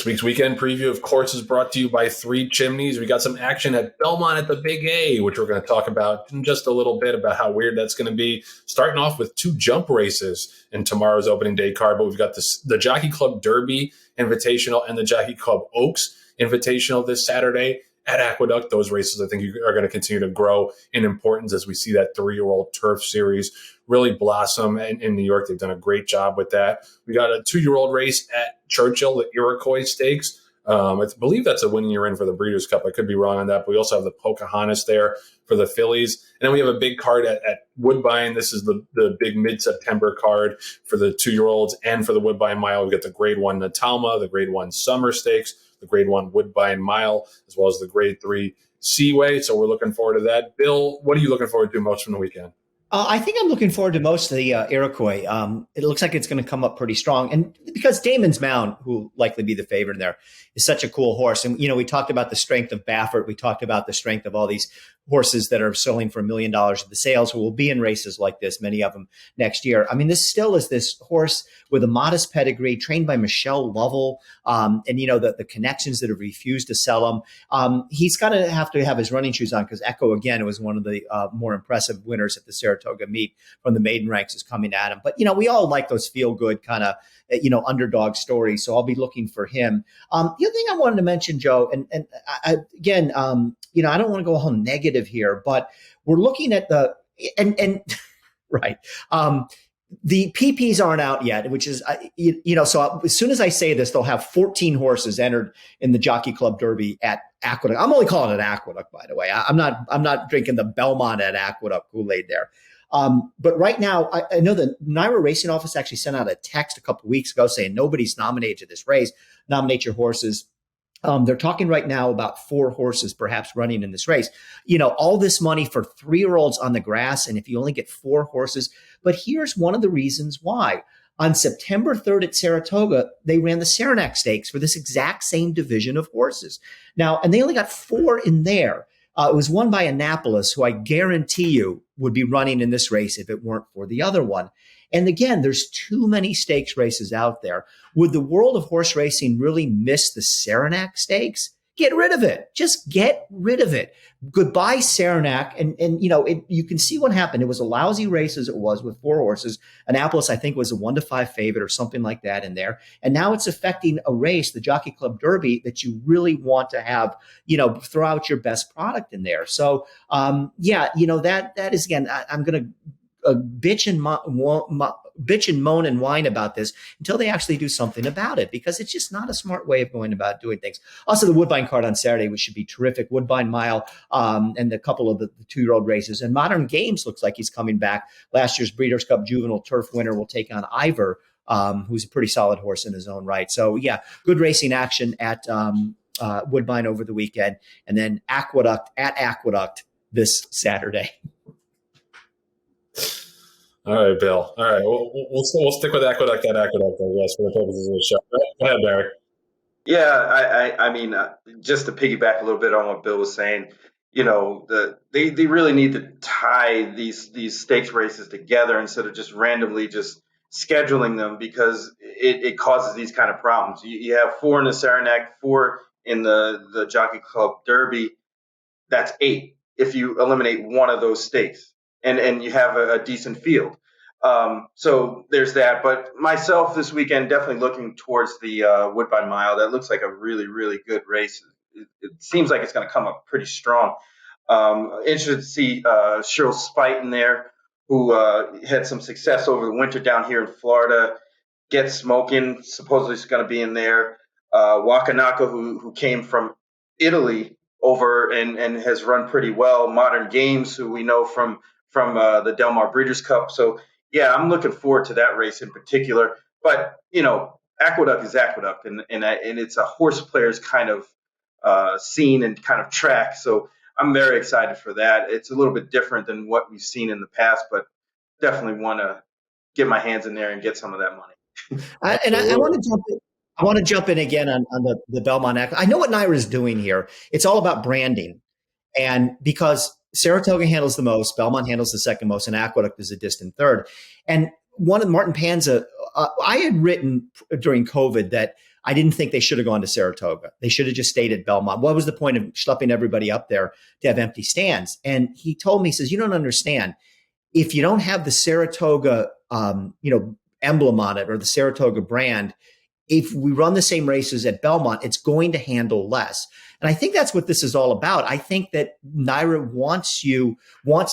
This week's weekend preview, of course, is brought to you by Three Chimneys. We got some action at Belmont at the Big A, which we're going to talk about in just a little bit about how weird that's going to be. Starting off with 2 jump races in tomorrow's opening day card, but we've got the Jockey Club Derby Invitational and the Jockey Club Oaks Invitational this Saturday at Aqueduct. Those races, I think, are going to continue to grow in importance as we see that 3-year-old turf series really blossom in New York. They've done a great job with that. We got a 2-year-old race at Churchill, the Iroquois Stakes. I believe that's a winning year in for the Breeders' Cup. I could be wrong on that, but we also have the Pocahontas there for the fillies. And then we have a big card at Woodbine. This is the big mid-September card for the 2-year-olds and for the Woodbine Mile. We've got the Grade 1 Natalma, the Grade 1 Summer Stakes, the Grade 1 Woodbine Mile, as well as the Grade 3 Seaway. So we're looking forward to that. Bill, what are you looking forward to most from the weekend? I think I'm looking forward to most of the Iroquois. It looks like it's going to come up pretty strong. And because Damon's Mound, who will likely be the favorite in there, is such a cool horse. And, we talked about the strength of Baffert. We talked about the strength of all these horses that are selling for $1 million of the sales, who will be in races like this, many of them next year. I mean, this still is this horse with a modest pedigree, trained by Michelle Lovell, and the connections that have refused to sell him. He's got to have his running shoes on, because Echo, again, was one of the more impressive winners at the Saratoga meet from the maiden ranks, is coming at him. But we all like those feel good kind of underdog stories, so I'll be looking for him. The other thing I wanted to mention, Joe, and I don't want to go all negative here, but we're looking at right. The PPs aren't out yet, which is, so as soon as I say this, they'll have 14 horses entered in the Jockey Club Derby at Aqueduct. I'm only calling it Aqueduct, by the way. I'm not drinking the Belmont at Aqueduct Kool-Aid there. But right now, I know the NYRA Racing Office actually sent out a text a couple of weeks ago saying nobody's nominated to this race. Nominate your horses. They're talking right now about 4 horses perhaps running in this race. All this money for 3-year-olds on the grass, and if you only get 4 horses. But here's one of the reasons why. On September 3rd at Saratoga, they ran the Saranac Stakes for this exact same division of horses. Now, and they only got 4 in there. It was won by Annapolis, who I guarantee you would be running in this race if it weren't for the other one. And again, there's too many stakes races out there. Would the world of horse racing really miss the Saranac Stakes? Get rid of it. Just get rid of it. Goodbye, Saranac. And you can see what happened. It was a lousy race as it was with 4 horses. Annapolis, I think, was a 1-5 favorite or something like that in there. And now it's affecting a race, the Jockey Club Derby, that you really want to have, throw out your best product in there. So, that is, again, I'm going to bitch and moan and whine about this until they actually do something about it, because it's just not a smart way of going about doing things. Also, the Woodbine card on Saturday, which should be terrific. Woodbine Mile, and a couple of the 2-year-old races. And Modern Games looks like he's coming back. Last year's Breeders' Cup Juvenile Turf winner will take on Ivor, who's a pretty solid horse in his own right. So, yeah, good racing action at Woodbine over the weekend. And then Aqueduct at Aqueduct this Saturday. All right, Bill. All right, we'll stick with Aqueduct at Aqueduct, I guess, for the purposes of the show. Go ahead, Barry. Yeah, I mean, just to piggyback a little bit on what Bill was saying, they really need to tie these stakes races together instead of just randomly just scheduling them, because it causes these kind of problems. You have 4 in the Saranac, 4 in the Jockey Club Derby. That's 8 if you eliminate one of those stakes. And you have a decent field. So there's that. But myself this weekend, definitely looking towards the Woodbine Mile. That looks like a really, really good race. It seems like it's going to come up pretty strong. Interested to see Cheryl Spite in there, who had some success over the winter down here in Florida. Get Smoking, supposedly is going to be in there. Wakanaka, who came from Italy over and has run pretty well. Modern Games, who we know from the Del Mar Breeders' Cup. So, yeah, I'm looking forward to that race in particular. But, Aqueduct is Aqueduct, and it's a horse player's kind of scene and kind of track. So I'm very excited for that. It's a little bit different than what we've seen in the past, but definitely want to get my hands in there and get some of that money. I want to jump in again on the Belmont. I know what NYRA is doing here. It's all about branding. And because Saratoga handles the most, Belmont handles the second most, and Aqueduct is a distant third. And one of Martin Panza, I had written during COVID that I didn't think they should have gone to Saratoga. They should have just stayed at Belmont. What was the point of schlepping everybody up there to have empty stands? And he told me, he says, you don't understand. If you don't have the Saratoga, emblem on it or the Saratoga brand, if we run the same races at Belmont, it's going to handle less. And I think that's what this is all about. I think that NYRA wants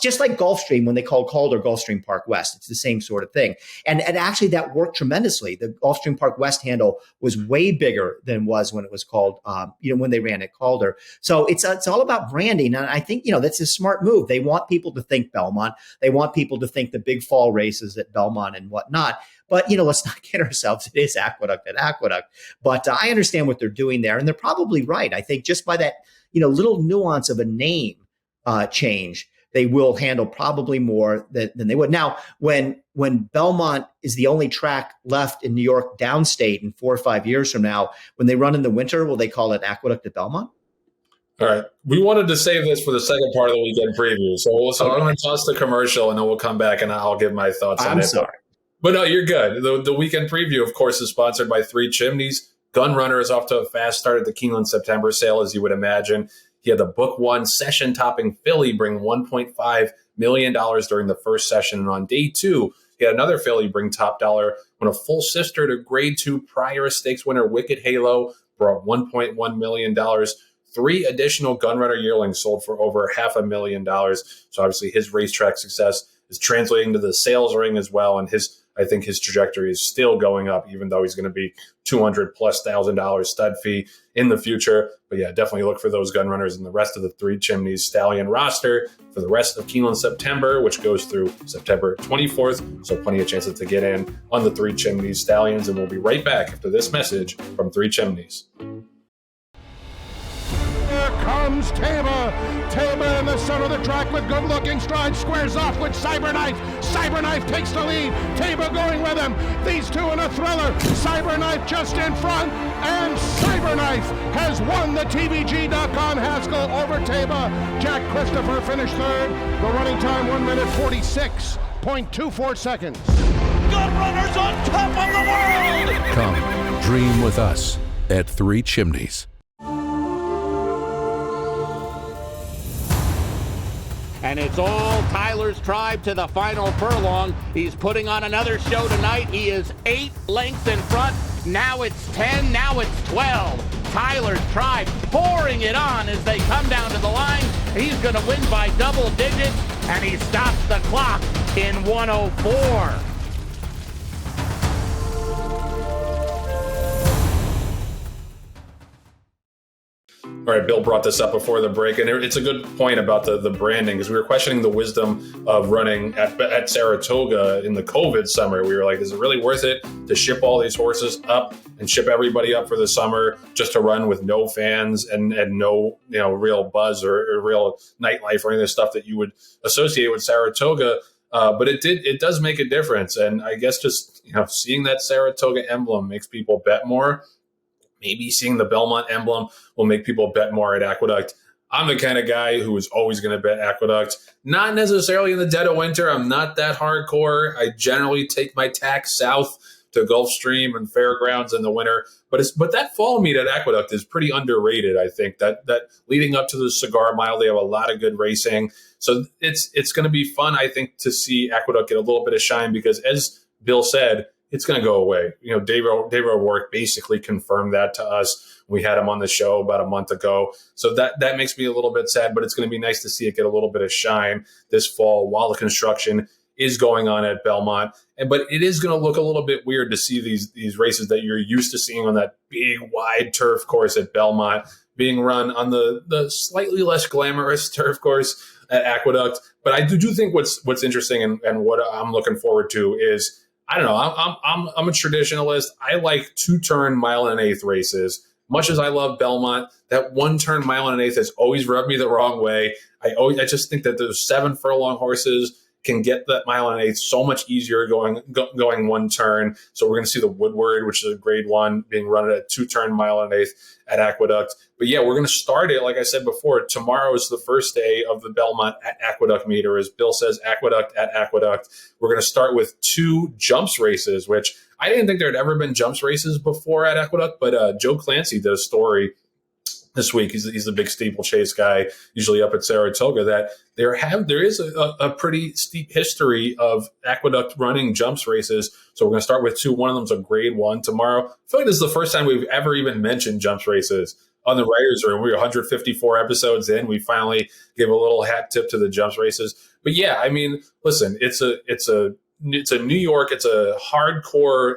just like Gulfstream when they called Calder Gulfstream Park West. It's the same sort of thing. And actually that worked tremendously. The Gulfstream Park West handle was way bigger than it was when it was called, when they ran at Calder. So it's all about branding. And I think, that's a smart move. They want people to think Belmont. They want people to think the big fall races at Belmont and whatnot. But, let's not kid ourselves. It is Aqueduct at Aqueduct. But I understand what they're doing there. And they're probably right. I think just by that, little nuance of a name change, they will handle probably more than they would. Now, when Belmont is the only track left in New York downstate in 4 or 5 years from now, when they run in the winter, will they call it Aqueduct at Belmont? All right. We wanted to save this for the second part of the weekend preview. So I'm going to toss the commercial and then we'll come back and I'll give my thoughts on it. I'm sorry. But no, you're good. The weekend preview, of course, is sponsored by Three Chimneys. Gunrunner is off to a fast start at the Keeneland September sale, as you would imagine. He had the Book One session-topping filly bring $1.5 million during the first session. And on day 2, he had another filly bring top dollar when a full sister to Grade 2 Prior Stakes winner Wicked Halo brought $1.1 million. 3 additional Gunrunner yearlings sold for over $500,000. So obviously his racetrack success is translating to the sales ring as well. And I think his trajectory is still going up, even though he's going to be $200,000+ stud fee in the future. But yeah, definitely look for those Gunrunners and the rest of the Three Chimneys stallion roster for the rest of Keeneland September, which goes through September 24th. So plenty of chances to get in on the Three Chimneys stallions. And we'll be right back after this message from Three Chimneys. Here comes Taba. Taba in the center of the track with good-looking strides. Squares off with Cyberknife. Cyberknife takes the lead. Taba going with him. These two in a thriller. Cyberknife just in front. And Cyberknife has won the TVG.com Haskell over Taba. Jack Christopher finished third. The running time 1 minute 46.24 seconds. Gunrunner's on top of the world! Come, dream with us at Three Chimneys. And it's all Tyler's Tribe to the final furlong. He's putting on another show tonight. He is 8 lengths in front. Now it's 10, now it's 12. Tyler's Tribe pouring it on as they come down to the line. He's going to win by double digits, and he stops the clock in 104. All right, Bill brought this up before the break, and it's a good point about the branding, because we were questioning the wisdom of running at Saratoga in the COVID summer. We were like, is it really worth it to ship all these horses up and ship everybody up for the summer just to run with no fans and no real buzz or real nightlife or any of the stuff that you would associate with Saratoga? But it does make a difference, and I guess just seeing that Saratoga emblem makes people bet more. Maybe seeing the Belmont emblem will make people bet more at Aqueduct. I'm the kind of guy who is always going to bet Aqueduct. Not necessarily in the dead of winter. I'm not that hardcore. I generally take my tack south to Gulfstream and Fairgrounds in the winter. But that fall meet at Aqueduct is pretty underrated, I think. That leading up to the Cigar Mile, they have a lot of good racing. So it's going to be fun, I think, to see Aqueduct get a little bit of shine because, as Bill said, it's going to go away. David O'Rourke basically confirmed that to us. We had him on the show about a month ago. So that makes me a little bit sad, but it's going to be nice to see it get a little bit of shine this fall while the construction is going on at Belmont. But it is going to look a little bit weird to see these races that you're used to seeing on that big, wide turf course at Belmont being run on the slightly less glamorous turf course at Aqueduct. But I do think what's interesting and what I'm looking forward to is, I don't know. I'm a traditionalist. I like 2-turn mile and an eighth races. Much as I love Belmont, that 1-turn mile and an eighth has always rubbed me the wrong way. I just think that those 7 furlong horses can get that mile and an eighth so much easier going one turn. So we're going to see the Woodward, which is a grade 1, being run at a 2-turn mile and an eighth at Aqueduct. But yeah, we're going to start it, like I said before. Tomorrow is the first day of the Belmont at Aqueduct meet, or as Bill says, Aqueduct at Aqueduct. We're going to start with 2 jumps races, which I didn't think there had ever been jumps races before at Aqueduct, but Joe Clancy did a story this week. He's the big steeplechase guy, usually up at Saratoga, that there is a pretty steep history of Aqueduct running jumps races. So we're going to start with 2. One of them's a grade 1 tomorrow. I feel like this is the first time we've ever even mentioned jumps races on the Writers' Room. We're 154 episodes in. We finally gave a little hat tip to the jumps races. But yeah, I mean, listen, it's a New York, it's a hardcore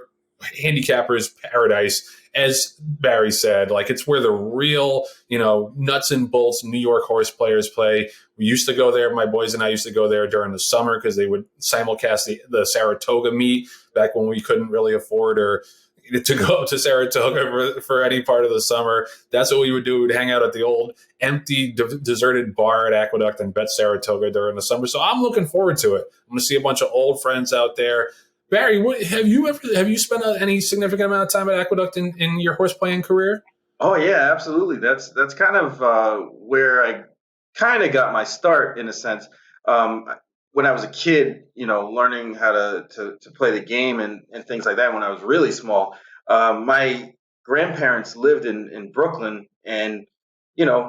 handicapper's paradise. As Barry said, like, it's where the real, nuts and bolts New York horse players play. We used to go there. My boys and I used to go there during the summer because they would simulcast the Saratoga meet back when we couldn't really afford or to go up to Saratoga for any part of the summer. That's what we would do. We would hang out at the old empty, deserted bar at Aqueduct and bet Saratoga during the summer. So I'm looking forward to it. I'm going to see a bunch of old friends out there. Barry, have you spent any significant amount of time at Aqueduct in your horse playing career? Oh yeah, absolutely. That's kind of where I kind of got my start, in a sense. When I was a kid, learning how to play the game and things like that when I was really small. My grandparents lived in Brooklyn, and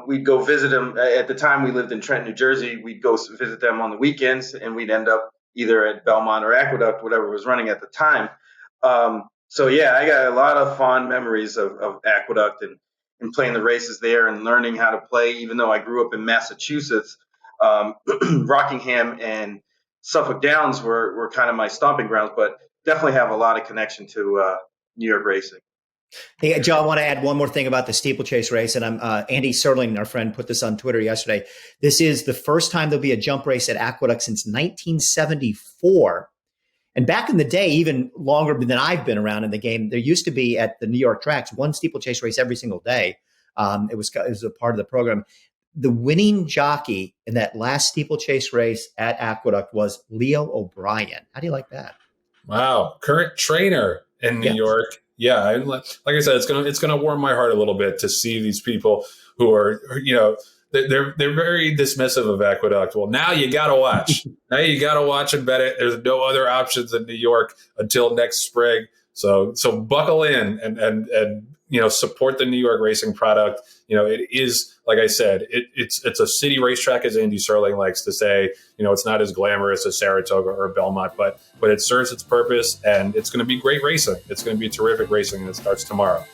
we'd go visit them. At the time, we lived in Trenton, New Jersey. We'd go visit them on the weekends, and we'd end up either at Belmont or Aqueduct, whatever was running at the time. So yeah, I got a lot of fond memories of Aqueduct and playing the races there and learning how to play, even though I grew up in Massachusetts. Rockingham and Suffolk Downs were kind of my stomping grounds, but definitely have a lot of connection to New York racing. Hey, Joe, I want to add one more thing about the steeplechase race. And Andy Serling, our friend, put this on Twitter yesterday. This is the first time there'll be a jump race at Aqueduct since 1974. And back in the day, even longer than I've been around in the game, there used to be at the New York tracks one steeplechase race every single day. It was a part of the program. The winning jockey in that last steeplechase race at Aqueduct was Leo O'Brien. How do you like that? Wow, current trainer in New York. Yeah, like I said, it's gonna warm my heart a little bit to see these people who are, they're very dismissive of Aqueduct. Well, now you got to watch. Now you got to watch and bet it. There's no other options in New York until next spring. So buckle in and support the New York racing product. It is, like I said, it's a city racetrack, as Andy Serling likes to say. It's not as glamorous as Saratoga or Belmont, but it serves its purpose, and it's going to be great racing. It's going to be terrific racing, and it starts tomorrow.